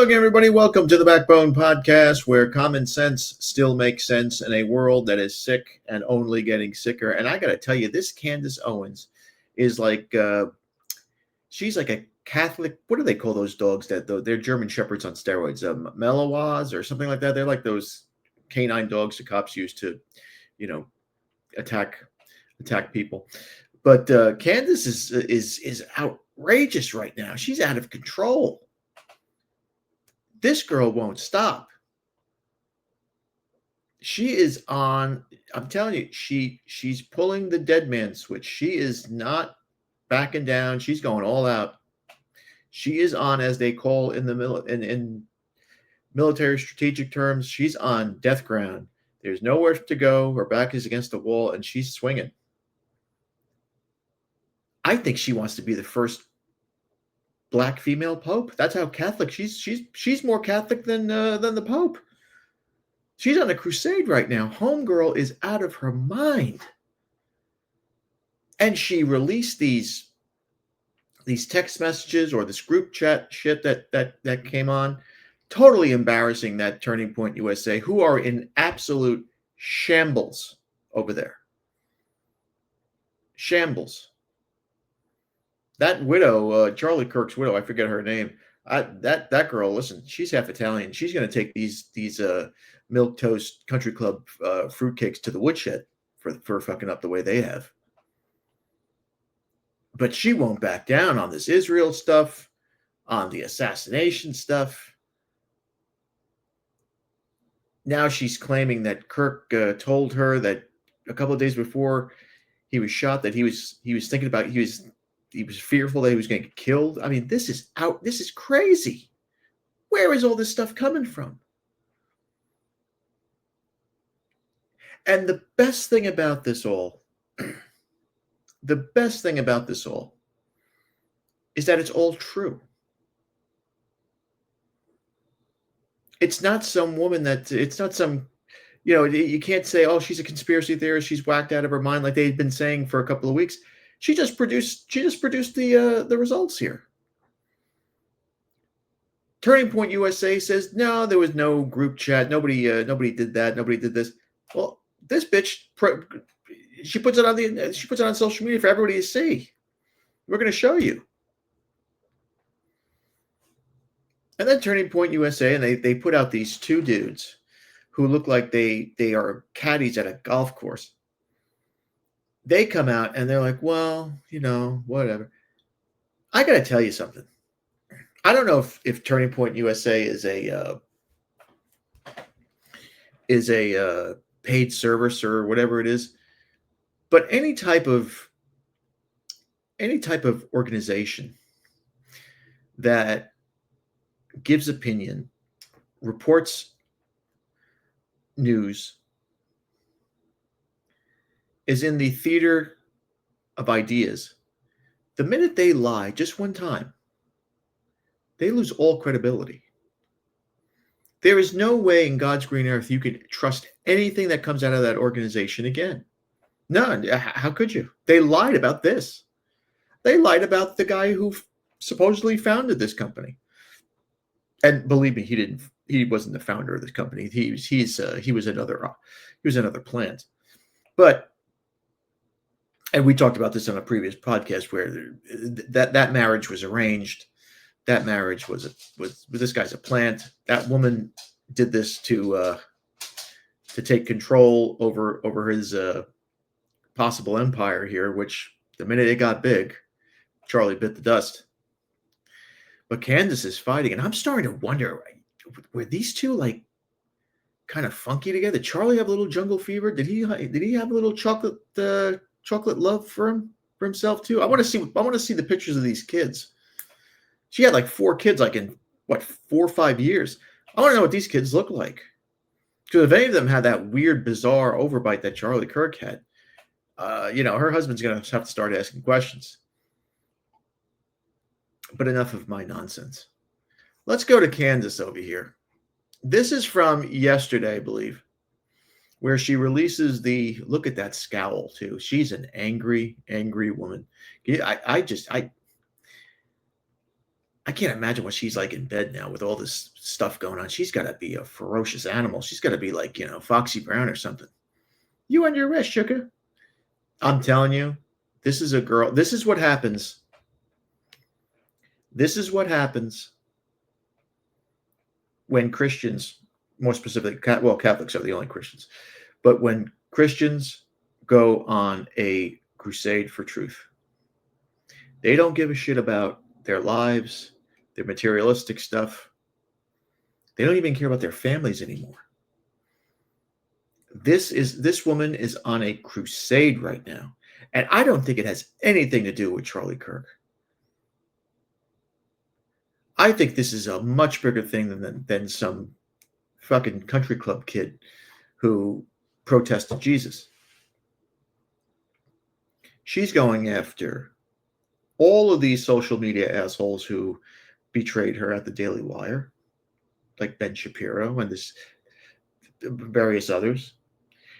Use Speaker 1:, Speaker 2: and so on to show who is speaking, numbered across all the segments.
Speaker 1: again, everybody. Welcome to the Backbone Podcast, where common sense still makes sense in a world that is sick and only getting sicker. And I got to tell you, this Candace Owens is like, she's like a Catholic. What do they call those dogs that they're German Shepherds on steroids? Malinois or something like that. They're like those canine dogs the cops use to, you know, attack people. But Candace is outrageous right now. She's out of control. This girl won't stop. She is on, I'm telling you, she's pulling the dead man switch. She is not backing down. She's going all out. She is on, as they call in the in military strategic terms, she's on death ground. There's nowhere to go. Her back is against the wall, and she's swinging. I think she wants to be the first Black female pope. That's how Catholic she's more Catholic than the Pope. She's on a crusade right now. Homegirl is out of her mind, and she released these text messages or this group chat shit that came on, totally embarrassing that Turning Point USA, who are in absolute shambles over there. Shambles. That widow, Charlie Kirk's widow, I forget her name. That girl, listen, she's half Italian. She's going to take these milk toast country club fruitcakes to the woodshed for fucking up the way they have. But she won't back down on this Israel stuff, on the assassination stuff. Now she's claiming that Kirk told her that a couple of days before he was shot that he was thinking about he was fearful that he was going to get killed. I mean, this is crazy. Where is all this stuff coming from? And the best thing about this all is that it's all true. It's not some woman it's not some, you can't say, oh, she's a conspiracy theorist, she's whacked out of her mind like they've been saying for a couple of weeks. She just produced the results here. Turning Point USA says, no, there was no group chat. Nobody did that. Nobody did this. Well, this bitch, she puts it on social media for everybody to see. We're going to show you. And then Turning Point USA, and they put out these two dudes who look like they are caddies at a golf course. They come out and they're like, well, whatever. I got to tell you something. I don't know if Turning Point USA is a paid service or whatever it is, but any type of organization that gives opinion, reports news, is in the theater of ideas. The minute they lie just one time, they lose all credibility. There is no way in God's green earth you could trust anything that comes out of that organization again. None. How could you? They lied about this. They lied about the guy who supposedly founded this company. And believe me, he wasn't the founder of this company. He was another plant. And we talked about this on a previous podcast where that marriage was arranged. That marriage was this guy's a plant. That woman did this to take control over his possible empire here, which the minute it got big, Charlie bit the dust. But Candace is fighting, and I'm starting to wonder, were these two like kind of funky together? Did Charlie have a little jungle fever? Did he have a little chocolate love for himself too? I want to see the pictures of these kids. She had like 4 kids, like in 4 or 5 years. I want to know what these kids look like. Because if any of them had that weird, bizarre overbite that Charlie Kirk had, her husband's going to have to start asking questions. But enough of my nonsense. Let's go to Candace over here. This is from yesterday, I believe, where she releases look at that scowl too. She's an angry, angry woman. I can't imagine what she's like in bed now with all this stuff going on. She's got to be a ferocious animal. She's got to be like, Foxy Brown or something. You under arrest, sugar. I'm telling you, this is a girl. This is what happens. This is what happens when Christians, more specifically, Catholics are the only Christians, but when Christians go on a crusade for truth, they don't give a shit about their lives, their materialistic stuff. They don't even care about their families anymore. This woman is on a crusade right now, and I don't think it has anything to do with Charlie Kirk. I think this is a much bigger thing than some fucking country club kid who protested Jesus. She's going after all of these social media assholes who betrayed her at the Daily Wire, like Ben Shapiro and this various others.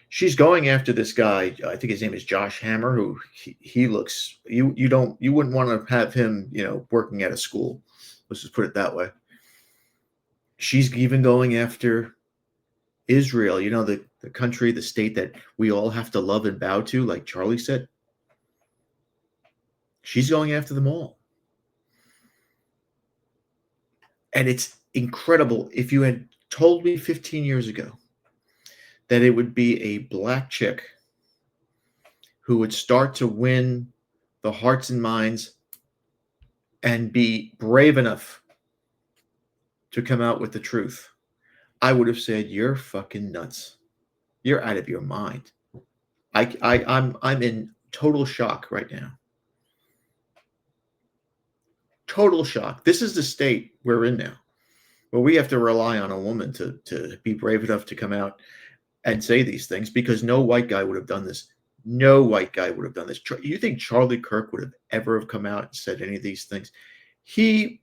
Speaker 1: She's going after this guy. I think his name is Josh Hammer, who he looks. You wouldn't want to have him, working at a school. Let's just put it that way. She's even going after Israel, the country, the state that we all have to love and bow to, like Charlie said. She's going after them all. And it's incredible. If you had told me 15 years ago that it would be a black chick who would start to win the hearts and minds and be brave enough to come out with the truth, I would have said, you're fucking nuts. You're out of your mind. I'm in total shock right now. Total shock. This is the state we're in now, where we have to rely on a woman to be brave enough to come out and say these things, because no white guy would have done this. No white guy would have done this. You think Charlie Kirk would have ever have come out and said any of these things? He,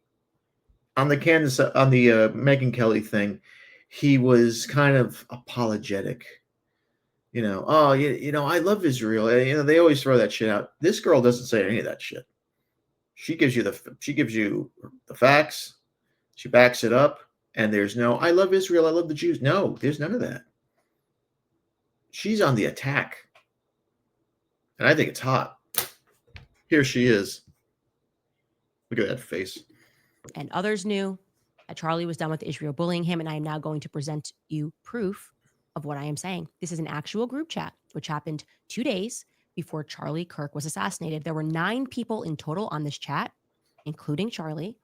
Speaker 1: on the Candace, on the Megyn Kelly thing, he was kind of apologetic. I love Israel. They always throw that shit out. This girl doesn't say any of that shit. She gives you the facts. She backs it up, and there's no, I love Israel, I love the Jews. No, there's none of that. She's on the attack, and I think it's hot. Here she is. Look at that face.
Speaker 2: And others knew that Charlie was done with Israel bullying him, and I am now going to present you proof of what I am saying. This is an actual group chat, which happened 2 days before Charlie Kirk was assassinated. There were 9 people in total on this chat, including Charlie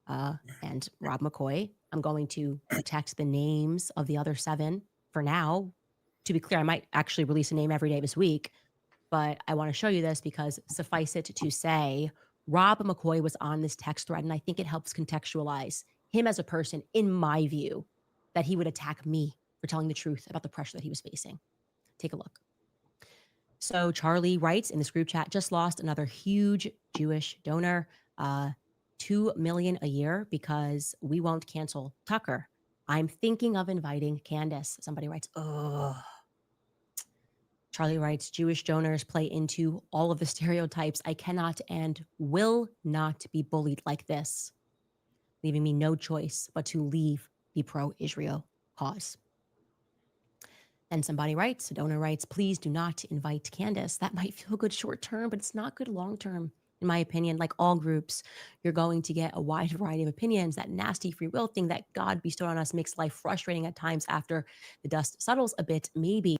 Speaker 2: and Rob McCoy. I'm going to protect the names of the other 7 for now. To be clear, I might actually release a name every day this week, but I want to show you this because suffice it to say, Rob McCoy was on this text thread, and I think it helps contextualize him as a person, in my view, that he would attack me for telling the truth about the pressure that he was facing. Take a look. So Charlie writes in this group chat, just lost another huge Jewish donor, $2 million a year because we won't cancel Tucker. I'm thinking of inviting Candace. Somebody writes, oh. Charlie writes, Jewish donors play into all of the stereotypes. I cannot and will not be bullied like this, leaving me no choice but to leave the pro-Israel cause. And somebody writes, a donor writes, please do not invite Candace. That might feel good short term, but it's not good long term. In my opinion, like all groups, you're going to get a wide variety of opinions. That nasty free will thing that God bestowed on us makes life frustrating at times after the dust settles a bit, maybe.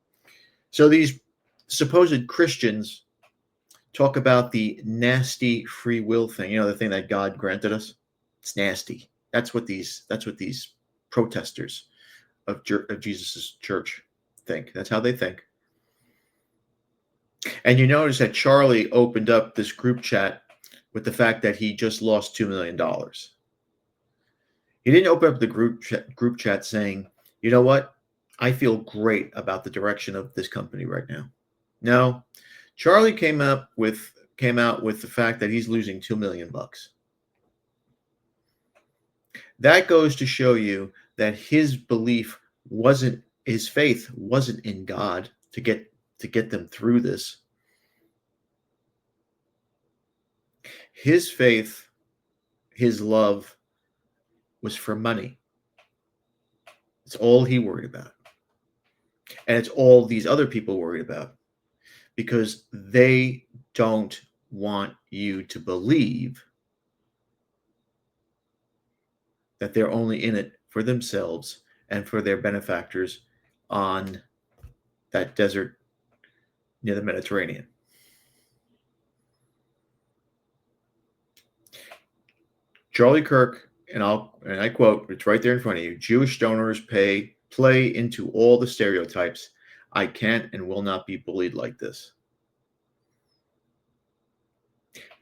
Speaker 1: So these supposed Christians talk about the nasty free will thing, the thing that God granted us. It's nasty. That's what these protesters of Jesus' church think. That's how they think. And you notice that Charlie opened up this group chat with the fact that he just lost $2 million. He didn't open up the group chat saying, you know what? I feel great about the direction of this company right now. No, Charlie came out with the fact that he's losing $2 million. That goes to show you that his faith wasn't in God to get them through this. His faith, his love was for money. It's all he worried about. And it's all these other people worried about, because they don't want you to believe that they're only in it for themselves and for their benefactors on that desert near the Mediterranean. Charlie Kirk, and I quote, it's right there in front of you: Jewish donors play into all the stereotypes. I can't and will not be bullied like this.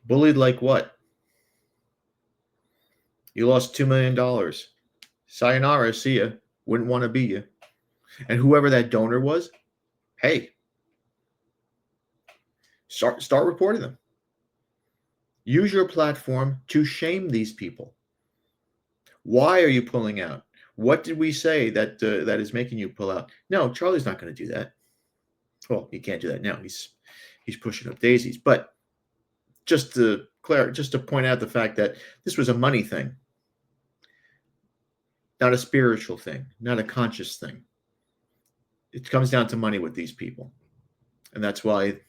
Speaker 1: Bullied like what? You lost $2 million. Sayonara, see ya. Wouldn't want to be you. And whoever that donor was, hey, start reporting them. Use your platform to shame these people. Why are you pulling out? What did we say that is making you pull out? No, Charlie's not going to do that. Well, he can't do that now. He's pushing up daisies. But just to point out the fact that this was a money thing, not a spiritual thing, not a conscious thing. It comes down to money with these people, and that's why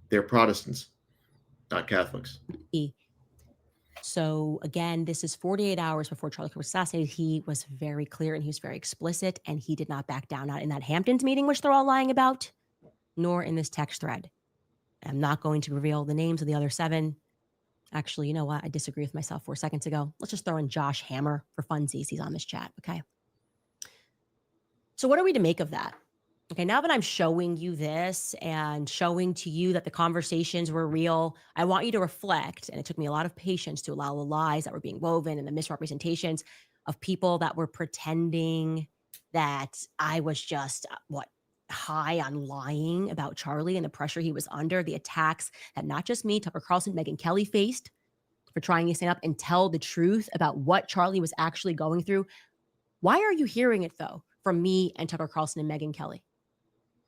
Speaker 1: they're Protestants, not Catholics.
Speaker 2: So again, this is 48 hours before Charlie Kirk was assassinated. He was very clear and he was very explicit, and he did not back down, not in that Hamptons meeting, which they're all lying about, nor in this text thread. I'm not going to reveal the names of the other 7. Actually, you know what? I disagree with myself 4 seconds ago. Let's just throw in Josh Hammer for funsies. He's on this chat, okay? So what are we to make of that? Okay, now that I'm showing you this and showing to you that the conversations were real, I want you to reflect, and it took me a lot of patience to allow the lies that were being woven and the misrepresentations of people that were pretending that I was just, high on lying about Charlie and the pressure he was under, the attacks that not just me, Tucker Carlson, Megyn Kelly faced for trying to stand up and tell the truth about what Charlie was actually going through. Why are you hearing it, though, from me and Tucker Carlson and Megyn Kelly?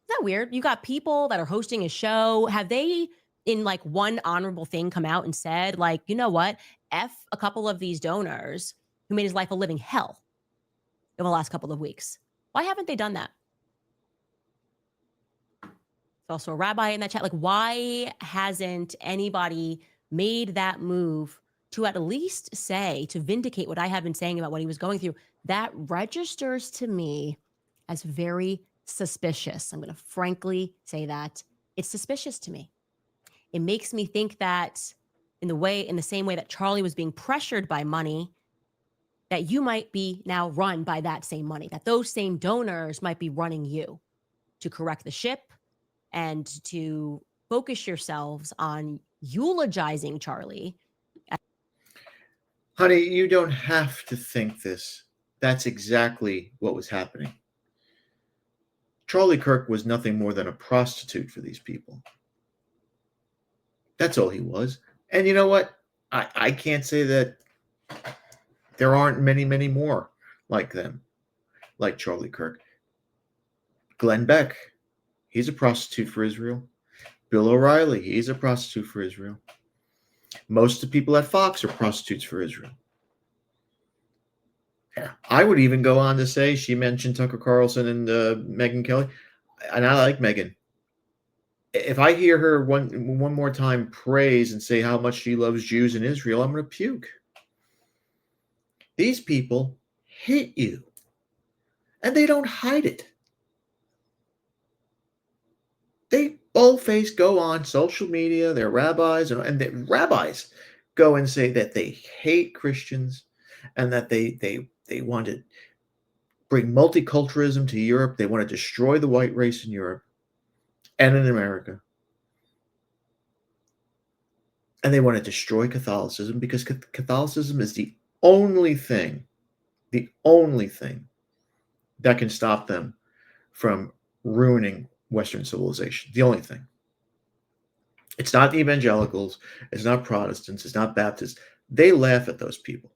Speaker 2: Isn't that weird? You got people that are hosting a show. Have they, in like one honorable thing, come out and said, like, you know what? F a couple of these donors who made his life a living hell in the last couple of weeks. Why haven't they done that? There's also a rabbi in that chat. Like, why hasn't anybody made that move to at least say, to vindicate what I have been saying about what he was going through? That registers to me as very suspicious. I'm going to frankly say that it's suspicious to me. It makes me think that in the same way that Charlie was being pressured by money, that you might be now run by that same money, that those same donors might be running you to correct the ship and to focus yourselves on eulogizing Charlie.
Speaker 1: Honey, you don't have to think this. That's exactly what was happening. Charlie Kirk was nothing more than a prostitute for these people. That's all he was. And you know what? I can't say that there aren't many, many more like them, like Charlie Kirk. Glenn Beck, he's a prostitute for Israel. Bill O'Reilly, he's a prostitute for Israel. Most of the people at Fox are prostitutes for Israel. I would even go on to say, she mentioned Tucker Carlson and Megyn Kelly, and I like Megyn. If I hear her one more time praise and say how much she loves Jews in Israel, I'm going to puke. These people hate you, and they don't hide it. They boldface go on social media, they're rabbis, and the rabbis go and say that they hate Christians and that they want to bring multiculturalism to Europe. They want to destroy the white race in Europe and in America. And they want to destroy Catholicism, because Catholicism is the only thing that can stop them from ruining Western civilization. The only thing. It's not the evangelicals. It's not Protestants. It's not Baptists. They laugh at those people.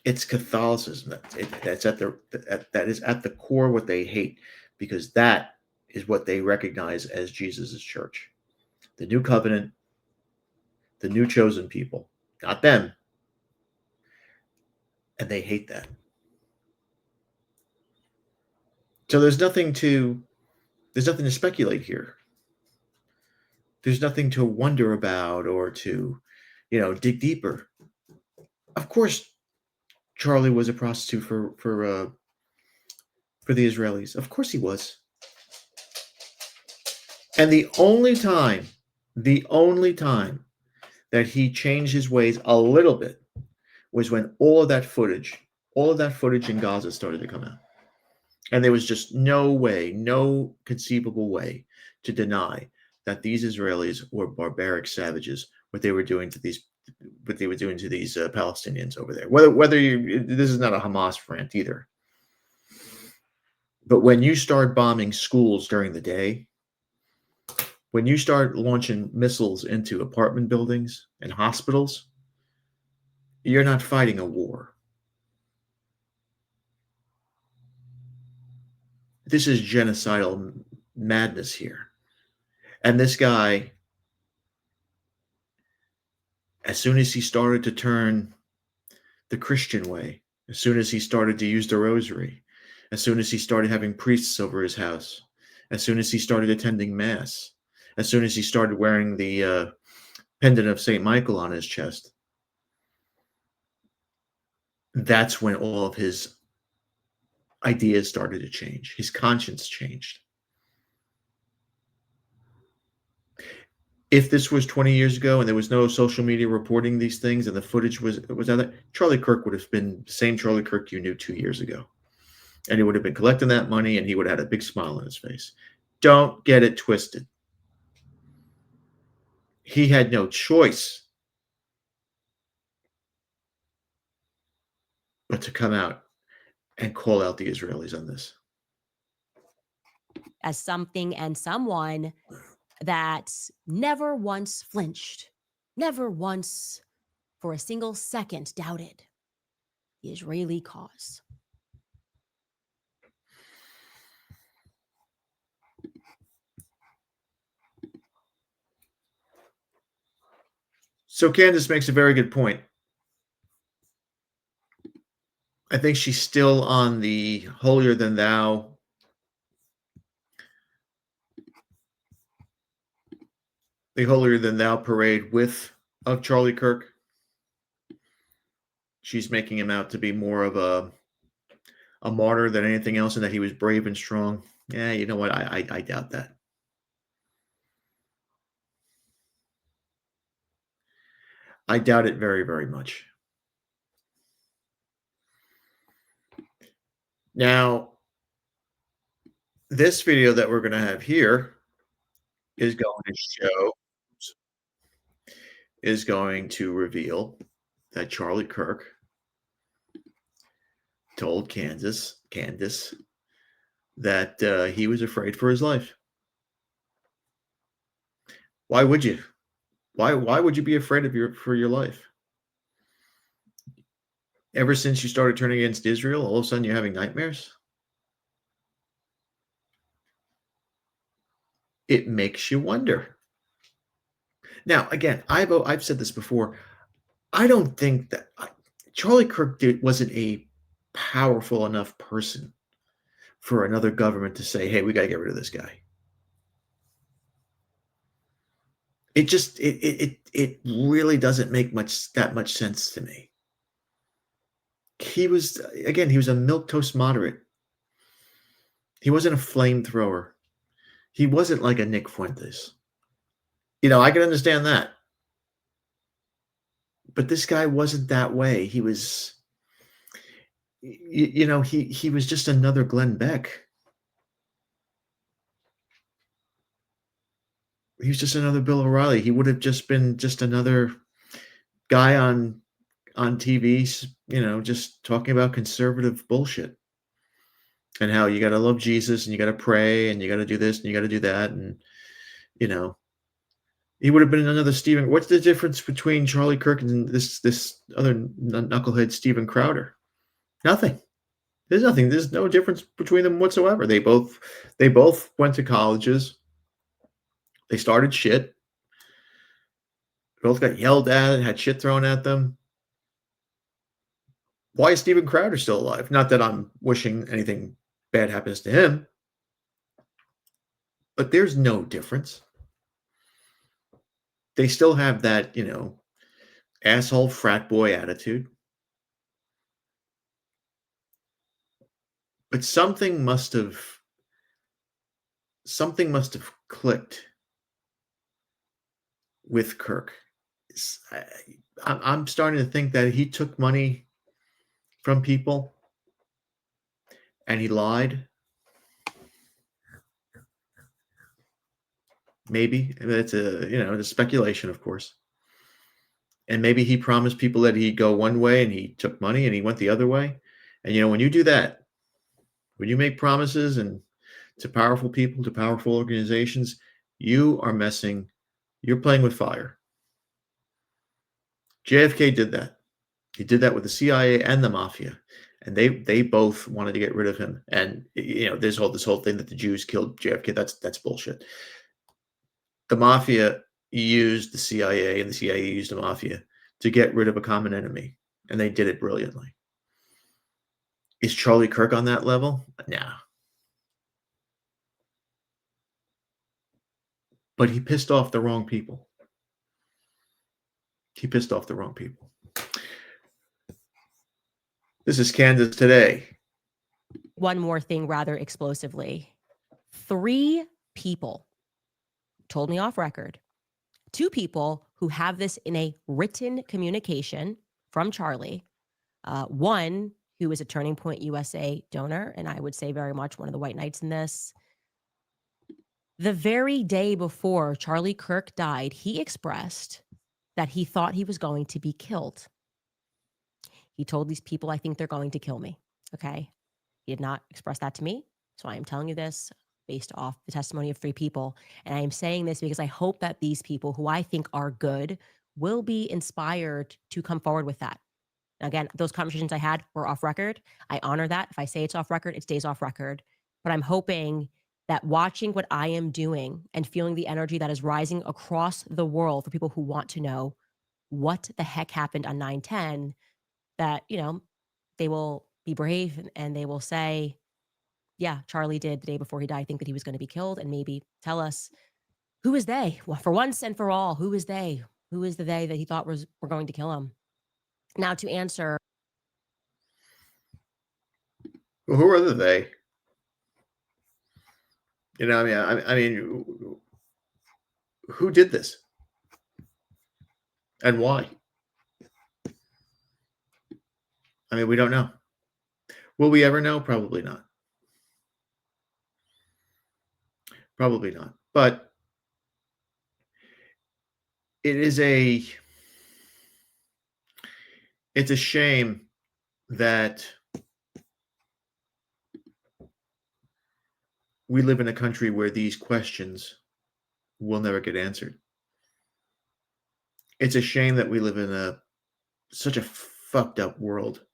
Speaker 1: It's Catholicism that is at the core what they hate, because that is what they recognize as Jesus's church. The new covenant, the new chosen people, not them. And they hate that. So there's nothing to speculate here. There's nothing to wonder about or to, dig deeper. Of course, Charlie was a prostitute for the Israelis. Of course he was. And the only time that he changed his ways a little bit was when all of that footage in Gaza started to come out. And there was just no way, no conceivable way to deny that these Israelis were barbaric savages, what they were doing to these Palestinians over there. This is not a Hamas rant either. But when you start bombing schools during the day, when you start launching missiles into apartment buildings and hospitals, you're not fighting a war. This is genocidal madness here. And this guy, as soon as he started to turn the Christian way, as soon as he started to use the rosary, as soon as he started having priests over his house, as soon as he started attending Mass, as soon as he started wearing the pendant of St. Michael on his chest, that's when all of his ideas started to change. His conscience changed. If this was 20 years ago and there was no social media reporting these things and the footage was out there, Charlie Kirk would have been the same Charlie Kirk you knew 2 years ago. And he would have been collecting that money and he would have had a big smile on his face. Don't get it twisted. He had no choice but to come out and call out the Israelis on this.
Speaker 2: As something and someone that never once flinched, never once for a single second doubted the Israeli cause.
Speaker 1: So Candace makes a very good point. I think she's still on the holier than thou parade of Charlie Kirk. She's making him out to be more of a martyr than anything else, and that he was brave and strong. Yeah, you know what? I doubt that. I doubt it very, very much. Now, this video that we're going to have here is going to reveal that Charlie Kirk told Candace that he was afraid for his life. Why would you? Why would you be afraid for your life? Ever since you started turning against Israel, all of a sudden you're having nightmares? It makes you wonder. Now, again, I've said this before. I don't think that Charlie Kirk wasn't a powerful enough person for another government to say, "Hey, we got to get rid of this guy." It just it really doesn't make that much sense to me. He was a milquetoast moderate. He wasn't a flamethrower. He wasn't like a Nick Fuentes. I can understand that. But this guy wasn't that way. He was, he was just another Glenn Beck. He was just another Bill O'Reilly. He would have just been just another guy on TV, just talking about conservative bullshit and how you got to love Jesus and you got to pray and you got to do this and you got to do that. And, he would have been another Steven. What's the difference between Charlie Kirk and this other knucklehead, Steven Crowder? Nothing. There's nothing. There's no difference between them whatsoever. They both went to colleges. They started shit. Both got yelled at, had shit thrown at them. Why is Steven Crowder still alive? Not that I'm wishing anything bad happens to him, but there's no difference. They still have that, asshole frat boy attitude. But something must have clicked with Kirk. I'm starting to think that he took money from people and he lied. Maybe it's a speculation, of course. And maybe he promised people that he'd go one way and he took money and he went the other way. And when you do that, when you make promises and to powerful people, to powerful organizations, you're playing with fire. JFK did that. He did that with the CIA and the mafia, and they both wanted to get rid of him. And this whole thing that the Jews killed JFK, that's bullshit. The mafia used the CIA, and the CIA used the mafia to get rid of a common enemy, and they did it brilliantly. Is Charlie Kirk on that level? Nah. But he pissed off the wrong people. This is Candace today.
Speaker 2: One more thing rather explosively. 3 people told me off record. 2 people who have this in a written communication from Charlie. One who is a Turning Point USA donor, and I would say very much one of the white knights in this. The very day before Charlie Kirk died, he expressed that he thought he was going to be killed. He told these people, I think they're going to kill me. Okay. He did not express that to me. So I am telling you this based off the testimony of 3 people. And I am saying this because I hope that these people who I think are good will be inspired to come forward with that. Again, those conversations I had were off record. I honor that. If I say it's off record, it stays off record. But I'm hoping that watching what I am doing and feeling the energy that is rising across the world for people who want to know what the heck happened on 9/10, that, they will be brave and they will say, yeah, Charlie did the day before he died think that he was going to be killed, and maybe tell us, who is they? Well, for once and for all, who is they? Who is the they that he thought were going to kill him? Now, to answer.
Speaker 1: Well, who are the they? I mean, who did this? And why? I mean, we don't know. Will we ever know? Probably not. Probably not. But it's a shame that we live in a country where these questions will never get answered. It's a shame that we live in such a fucked up world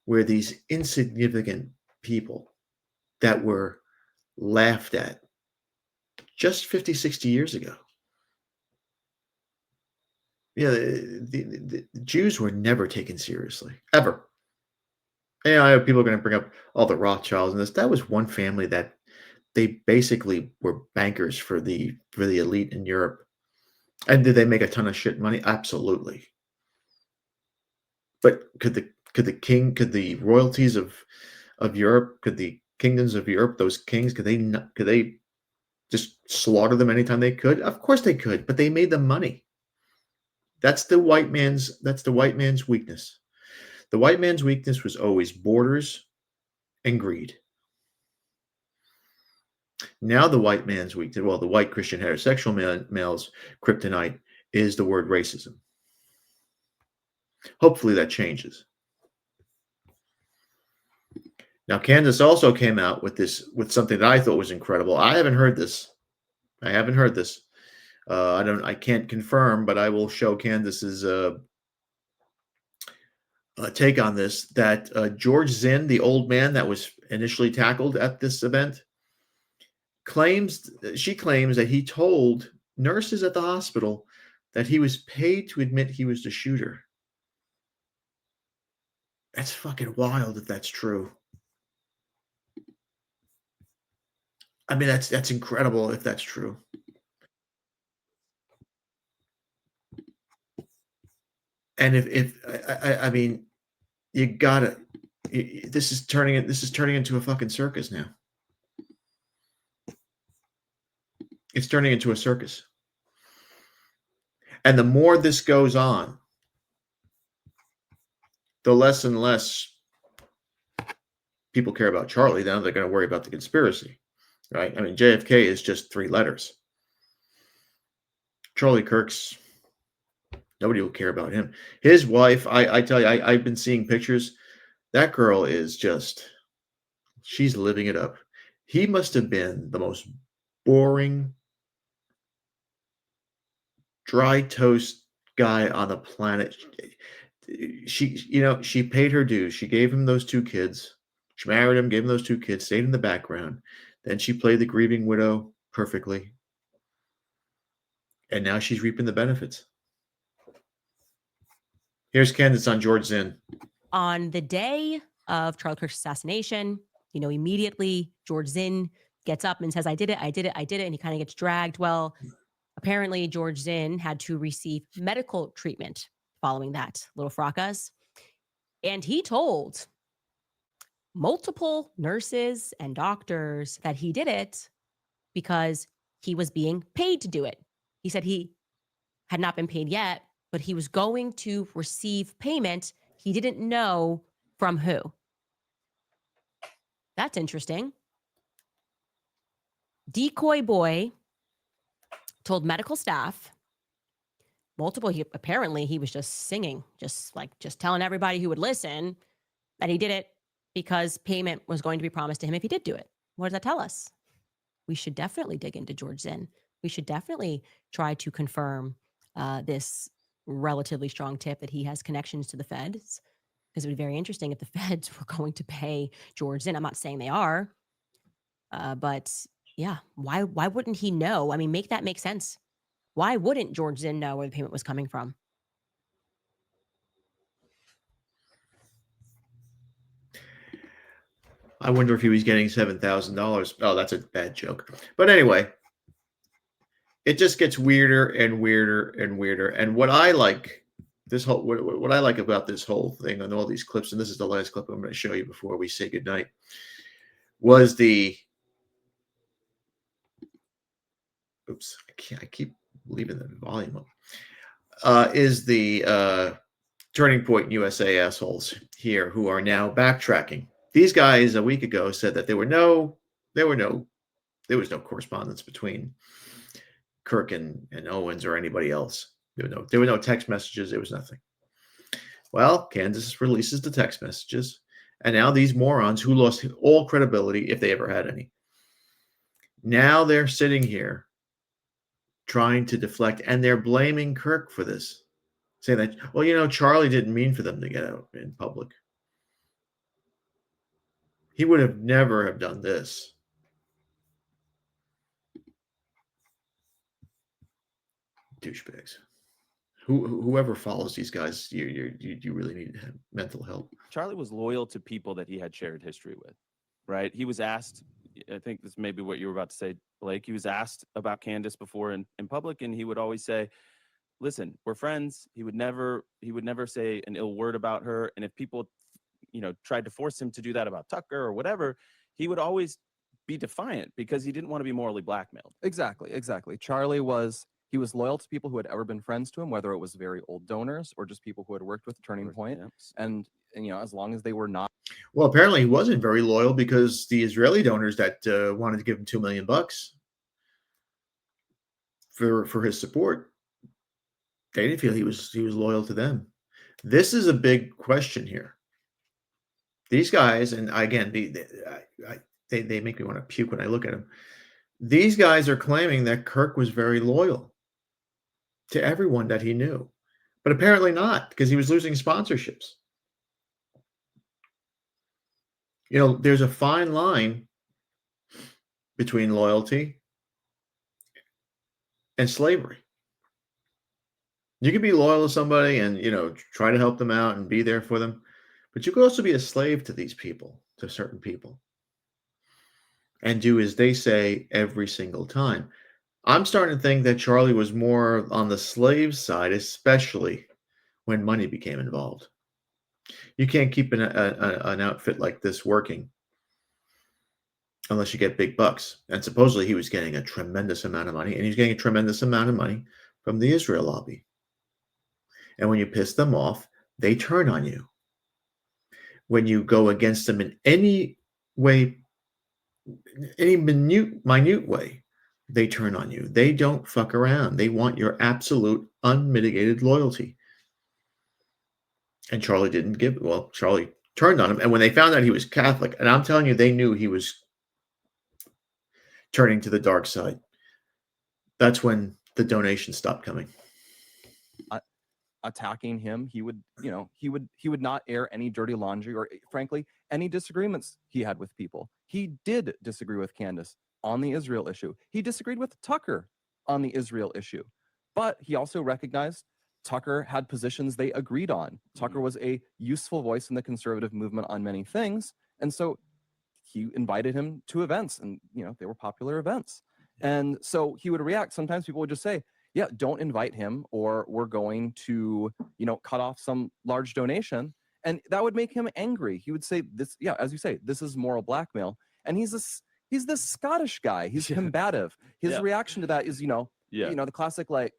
Speaker 1: where these insignificant people that were laughed at just 50, 60 years ago. The Jews were never taken seriously, ever. I know people are going to bring up all the Rothschilds and this. That was one family that they basically were bankers for the elite in Europe. And did they make a ton of shit money? Absolutely. But could the royalties of Europe, could the kingdoms of Europe, those kings, could they just slaughter them anytime they could? Of course they could, but they made them money. That's the white man's weakness. The white man's weakness was always borders and greed. Now the white man's weakness, well, the white Christian heterosexual male's kryptonite is the word racism. Hopefully that changes. Now, Candace also came out with something that I thought was incredible. I haven't heard this. I can't confirm, but I will show Candace's take on this. That George Zinn, the old man that was initially tackled at this event, claims that he told nurses at the hospital that he was paid to admit he was the shooter. That's fucking wild if that's true. I mean, that's incredible if that's true. And if I mean, you gotta. This is turning into a fucking circus now. It's turning into a circus. And the more this goes on, the less and less people care about Charlie. Now they're going to worry about the conspiracy, right? I mean, JFK is just 3 letters. Charlie Kirk's, nobody will care about him. His wife, I tell you, I've been seeing pictures. That girl is just, she's living it up. He must have been the most boring, dry toast guy on the planet. She paid her dues. She gave him those 2 kids. She married him, gave him those 2 kids, stayed in the background. Then she played the grieving widow perfectly. And now she's reaping the benefits. Here's Candace on George Zinn.
Speaker 2: On the day of Charlie Kirk's assassination, immediately George Zinn gets up and says, I did it. And he kind of gets dragged. Well, apparently George Zinn had to receive medical treatment following that, little fracas. And he told multiple nurses and doctors that he did it because he was being paid to do it. He said he had not been paid yet, but he was going to receive payment. He didn't know from who. That's interesting. Decoy Boy told medical staff apparently he was just singing, just telling everybody who would listen that he did it because payment was going to be promised to him if he did do it. What does that tell us? We should definitely dig into George Zinn. We should definitely try to confirm this relatively strong tip that he has connections to the feds, because it would be very interesting if the feds were going to pay George Zinn. I'm not saying they are, but yeah, why wouldn't he know? I mean, make that make sense. Why wouldn't George Zinn know where the payment was coming from?
Speaker 1: I wonder if he was getting $7,000. Oh, that's a bad joke. But anyway, it just gets weirder and weirder and weirder. And what I like what I like about this whole thing on all these clips, and this is the last clip I'm going to show you before we say goodnight, was the oops, I keep leaving the volume up. Is the Turning Point USA assholes here who are now backtracking. These guys a week ago said that there was no correspondence between Kirk and Owens or anybody else. There were no text messages. There was nothing. Well, Candace releases the text messages, and now these morons who lost all credibility, if they ever had any, now they're sitting here trying to deflect, and they're blaming Kirk for this, saying that, well, Charlie didn't mean for them to get out in public. He would have never have done this. Douchebags. Whoever follows these guys, you really need to have mental help.
Speaker 3: Charlie was loyal to people that he had shared history with, right? He was asked, I think this may be what you were about to say, Blake. He was asked about Candace before in public, and he would always say, listen, we're friends. He would never say an ill word about her. And if people, tried to force him to do that about Tucker or whatever, he would always be defiant because he didn't want to be morally blackmailed.
Speaker 4: Exactly. Charlie was loyal to people who had ever been friends to him, whether it was very old donors or just people who had worked with Turning Point.
Speaker 3: Yeah.
Speaker 4: And as long as they were not.
Speaker 1: Well, apparently he wasn't very loyal because the Israeli donors that wanted to give him $2 million for his support, they didn't feel he was loyal to them. This is a big question here. These guys, and again, they make me want to puke when I look at them. These guys are claiming that Kirk was very loyal to everyone that he knew, but apparently not, because he was losing sponsorships. There's a fine line between loyalty and slavery. You can be loyal to somebody and, try to help them out and be there for them. But you could also be a slave to these people, to certain people, and do as they say every single time. I'm starting to think that Charlie was more on the slave side, especially when money became involved. You can't keep an outfit like this working unless you get big bucks. And supposedly he was getting a tremendous amount of money, and he's getting a tremendous amount of money from the Israel lobby. And when you piss them off, they turn on you. When you go against them in any way, any minute way, they turn on you. They don't fuck around. They want your absolute unmitigated loyalty. And Charlie didn't give it. Well, Charlie turned on him. And when they found out he was Catholic, and I'm telling you, they knew he was turning to the dark side. That's when the donations stopped coming.
Speaker 4: Attacking him, he would not air any dirty laundry or, frankly, any disagreements he had with people. He did disagree with Candace on the Israel issue. He disagreed with Tucker on the Israel issue, but he also recognized Tucker had positions they agreed on. Tucker was a useful voice in the conservative movement on many things, and so he invited him to events, and they were popular events. And so he would react. Sometimes people would just say, yeah, don't invite him, or we're going to, cut off some large donation. And that would make him angry. He would say this, yeah, as you say, this is moral blackmail. And he's this Scottish guy. He's combative. His reaction to that is, the classic, like,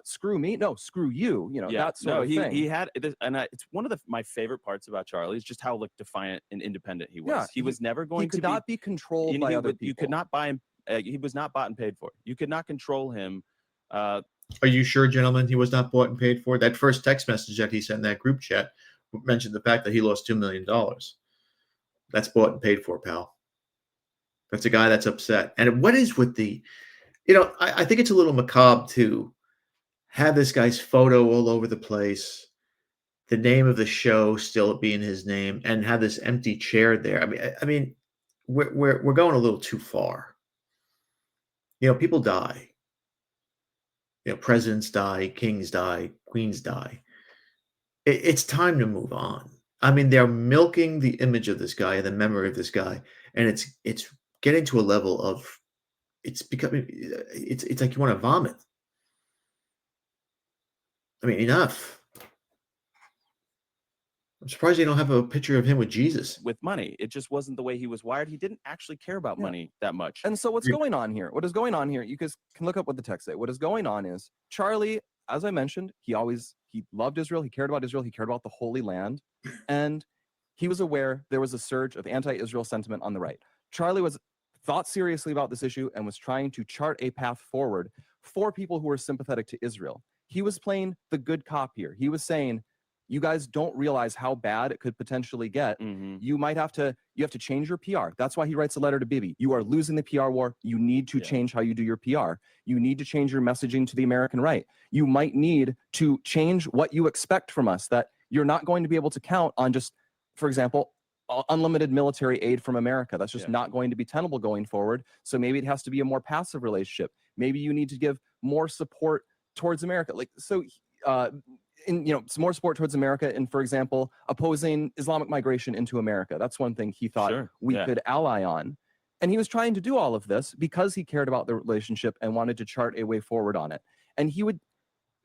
Speaker 4: screw me, no, screw you, that sort of thing.
Speaker 3: He had this, and it's one of my favorite parts about Charlie is just how defiant and independent he was.
Speaker 4: Yeah,
Speaker 3: he was never going
Speaker 4: he could not be controlled by other people.
Speaker 3: You could not buy him. He was not bought and paid for. You could not control him.
Speaker 1: Are you sure, gentlemen, he was not bought and paid for? That first text message that he sent in that group chat mentioned the fact that he lost $2 million. That's bought and paid for, pal. That's a guy that's upset. And what is with the, I think it's a little macabre to have this guy's photo all over the place, the name of the show still being his name, and have this empty chair there. I mean, we're going a little too far. People die. Presidents die, kings die, queens die. It's time to move on. I mean, they're milking the image of this guy and the memory of this guy, and it's getting to a level of it's becoming it's like you want to vomit. I mean, enough. I'm surprised they don't have a picture of him with Jesus.
Speaker 3: With money. It just wasn't the way he was wired. He didn't actually care about money that much.
Speaker 4: And so what's going on here? What is going on here? You guys can look up what the text say. What is going on is Charlie, as I mentioned, he loved Israel. He cared about Israel. He cared about the Holy Land. And he was aware there was a surge of anti-Israel sentiment on the right. Charlie thought seriously about this issue and was trying to chart a path forward for people who were sympathetic to Israel. He was playing the good cop here. He was saying, you guys don't realize how bad it could potentially get.
Speaker 3: Mm-hmm.
Speaker 4: You have to change your PR. That's why he writes a letter to Bibi. You are losing the PR war. You need to change how you do your PR. You need to change your messaging to the American right. You might need to change what you expect from us, that you're not going to be able to count on just, for example, unlimited military aid from America. That's just not going to be tenable going forward. So maybe it has to be a more passive relationship. Maybe you need to give more support towards America. Some more support towards America in, for example, opposing Islamic migration into America. That's one thing he thought we could ally on. And he was trying to do all of this because he cared about the relationship and wanted to chart a way forward on it. And he would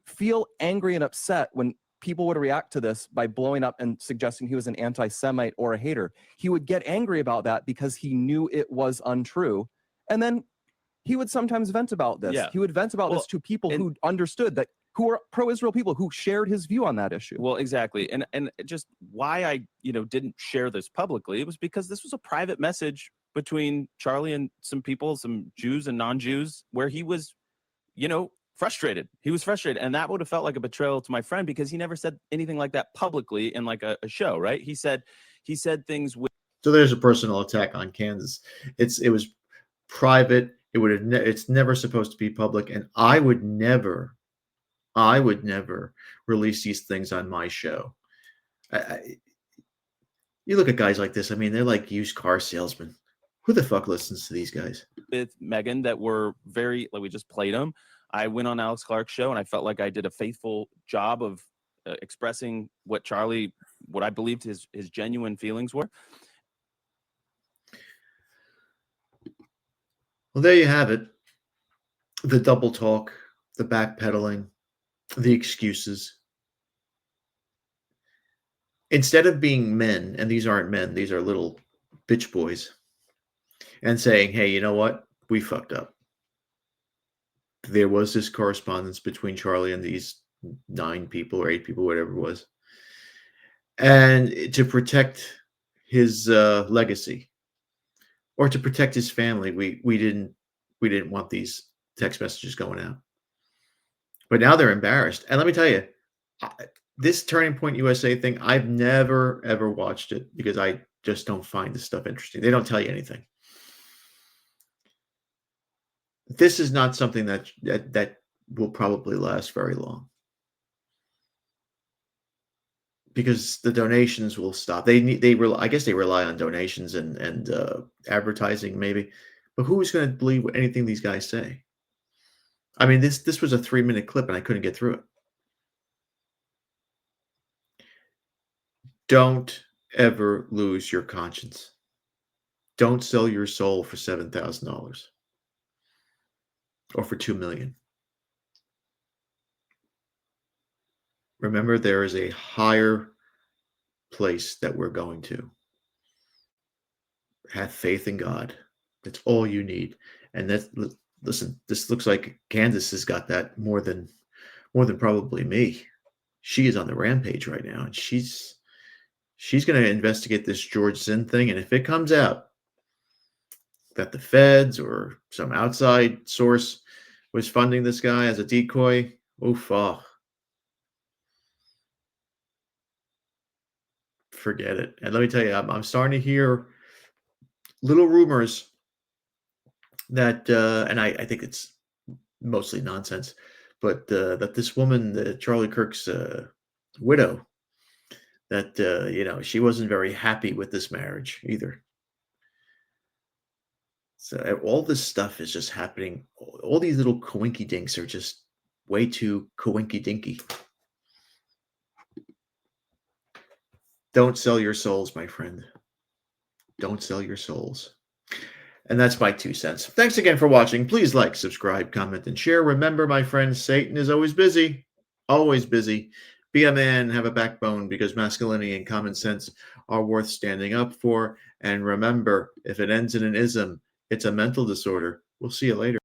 Speaker 4: feel angry and upset when people would react to this by blowing up and suggesting he was an anti-Semite or a hater. He would get angry about that because he knew it was untrue. And then he would sometimes vent about this.
Speaker 3: Yeah.
Speaker 4: He would vent about this to people who understood that, who are pro-Israel people who shared his view on that issue.
Speaker 3: Well, exactly. And just why I, didn't share this publicly, it was because this was a private message between Charlie and some people, some Jews and non-Jews, where he was, frustrated. He was frustrated. And that would have felt like a betrayal to my friend because he never said anything like that publicly in like a show, right? He said things with.
Speaker 1: So there's a personal attack on Candace. It was private. It's never supposed to be public. And I would never release these things on my show. You look at guys like this. I mean, they're like used car salesmen. Who the fuck listens to these guys?
Speaker 3: With Megan that were very, like, we just played them. I went on Alex Clark's show and I felt like I did a faithful job of expressing what I believed his genuine feelings were.
Speaker 1: Well, there you have it. The double talk, the backpedaling, the excuses. Instead of being men, and these aren't men, these are little bitch boys, and saying, hey, you know what? We fucked up. There was this correspondence between Charlie and these 9 people or 8 people, whatever it was. And to protect his legacy, or to protect his family, we didn't want these text messages going out. But now they're embarrassed. And let me tell you, this Turning Point USA thing, I've never, ever watched it because I just don't find this stuff interesting. They don't tell you anything. This is not something that will probably last very long, because the donations will stop. I guess they rely on donations and advertising maybe, but who's going to believe anything these guys say? I mean, this was a 3-minute clip and I couldn't get through it. Don't ever lose your conscience. Don't sell your soul for $7,000 or for $2 million. Remember, there is a higher place that we're going to. Have faith in God. That's all you need. And listen, this looks like Candace has got that more than probably me. She is on the rampage right now, and she's going to investigate this George Zinn thing. And if it comes out that the feds or some outside source was funding this guy as a decoy, forget it. And let me tell you, I'm starting to hear little rumors that, and I think it's mostly nonsense, but that this woman, Charlie Kirk's widow, that she wasn't very happy with this marriage either. So all this stuff is just happening. All these little coinky dinks are just way too coinky dinky. Don't sell your souls, my friend. Don't sell your souls. And that's my 2 cents. Thanks again for watching. Please like, subscribe, comment, and share. Remember, my friends, Satan is always busy. Always busy. Be a man, have a backbone, because masculinity and common sense are worth standing up for. And remember, if it ends in an ism, it's a mental disorder. We'll see you later.